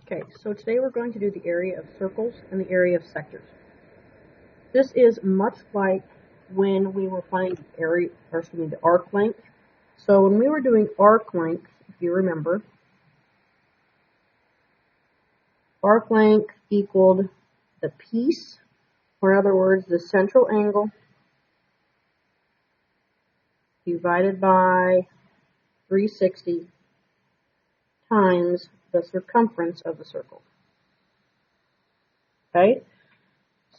Okay, so today we're going to do the area of circles and the area of sectors. This is much like when we were finding the arc length. So when we were doing arc length, if you remember, arc length equaled the piece, or in other words, the central angle divided by 360 times the circumference of the circle. Okay?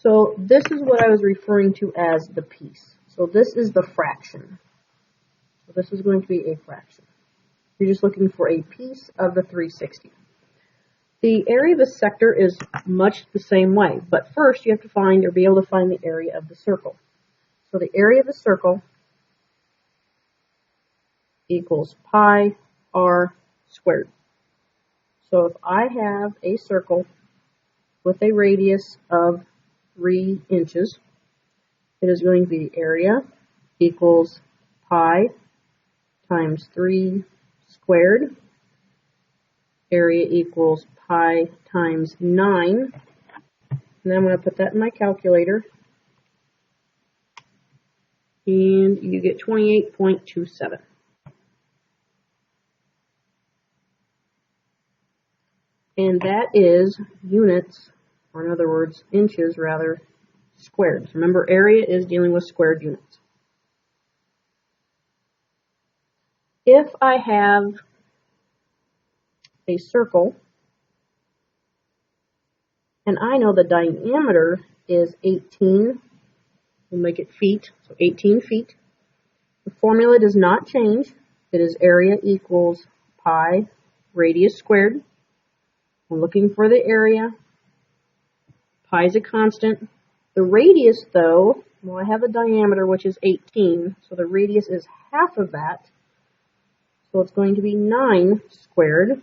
So this is what I was referring to as the piece. So this is the fraction. So this is going to be a fraction. You're just looking for a piece of the 360. The area of a sector is much the same way, but first you have to find or be able to find the area of the circle. So the area of a circle equals pi r squared. So if I have a circle with a radius of 3 inches, it is going to be the area equals pi times 3 squared. Area equals pi times 9. And then I'm going to put that in my calculator. And you get 28.27. And that is units, or in other words, inches rather, squared. Remember, area is dealing with squared units. If I have a circle, and I know the diameter is 18, we'll make it feet, so 18 feet. The formula does not change. It is area equals pi radius squared. I'm looking for the area. Pi is a constant. The radius, though, well, I have a diameter, which is 18, so the radius is half of that. So it's going to be 9 squared.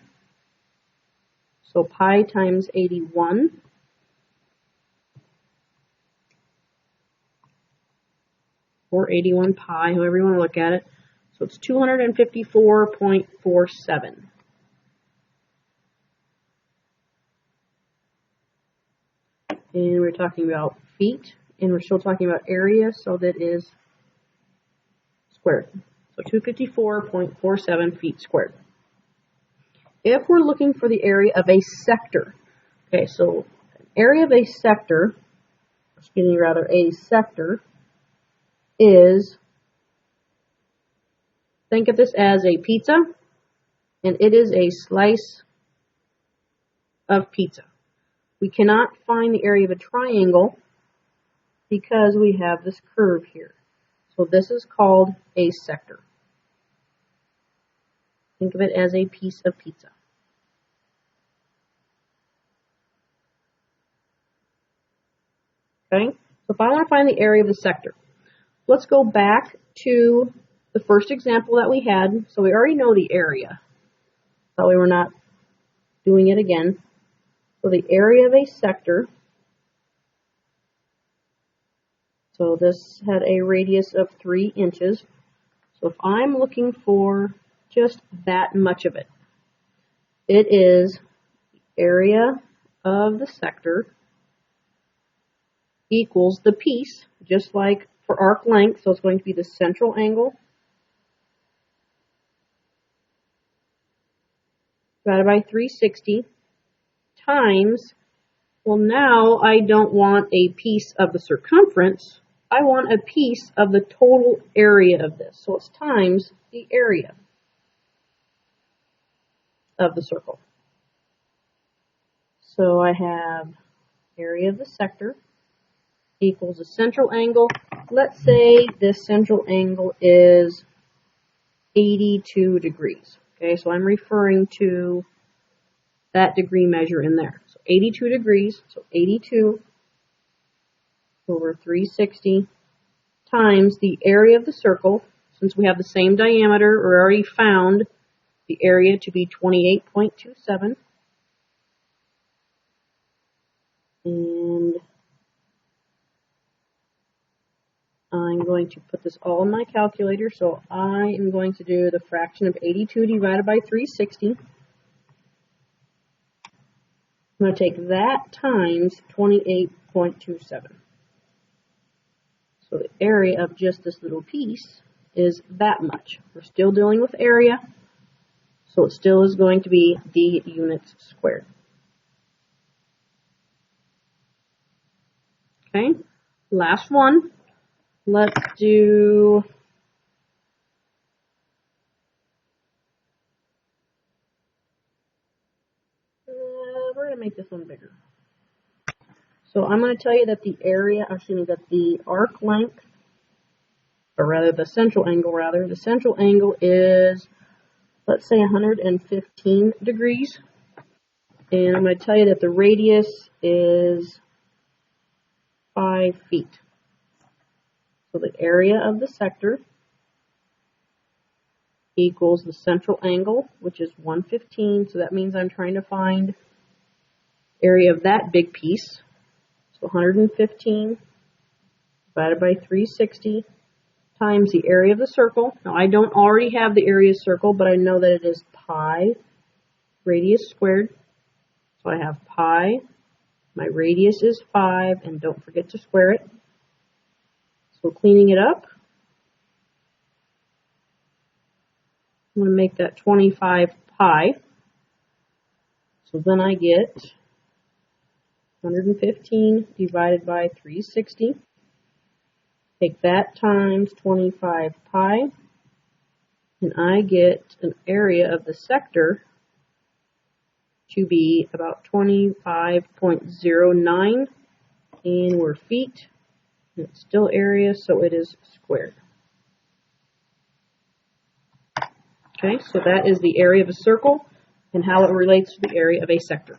So pi times 81. Or 81 pi, however you want to look at it. So it's 254.47. And we're talking about feet, and we're still talking about area, so that is squared. So 254.47 feet squared. If we're looking for the area of a sector, okay, so area of a sector, a sector is, think of this as a pizza, and it is a slice of pizza. We cannot find the area of a triangle because we have this curve here. So this is called a sector. Think of it as a piece of pizza. Okay, so if I want to find the area of the sector, let's go back to the first example that we had. So we already know the area. That way we're not doing it again. So the area of a sector, so this had a radius of 3 inches. So if I'm looking for just that much of it, it is the area of the sector equals the piece, just like for arc length, so it's going to be the central angle divided by 360 times, well, now I don't want a piece of the circumference, I want a piece of the total area of this. So it's times the area of the circle. So I have area of the sector equals the central angle. Let's say this central angle is 82 degrees. Okay, so I'm referring to that degree measure in there. So 82 degrees, so 82 over 360 times the area of the circle. Since we have the same diameter, we already found the area to be 28.27. And I'm going to put this all in my calculator. So I am going to do the fraction of 82 divided by 360. I'm going to take that times 28.27. So the area of just this little piece is that much. We're still dealing with area, so it still is going to be d units squared. Okay, last one. Let's do we're going to make this one bigger. So I'm going to tell you that the area, that the arc length, or rather the central angle is, let's say 115 degrees. And I'm going to tell you that the radius is 5 feet. So the area of the sector equals the central angle, which is 115. So that means I'm trying to find area of that big piece. So 115 divided by 360 times the area of the circle. Now I don't already have the area of the circle, but I know that it is pi radius squared. So I have pi, my radius is 5, and don't forget to square it. So cleaning it up, I'm going to make that 25 pi. So then I get 115 divided by 360. Take that times 25 pi, and I get an area of the sector to be about 25.09, and we're feet, and it's still area, so it is squared. Okay, so that is the area of a circle and how it relates to the area of a sector.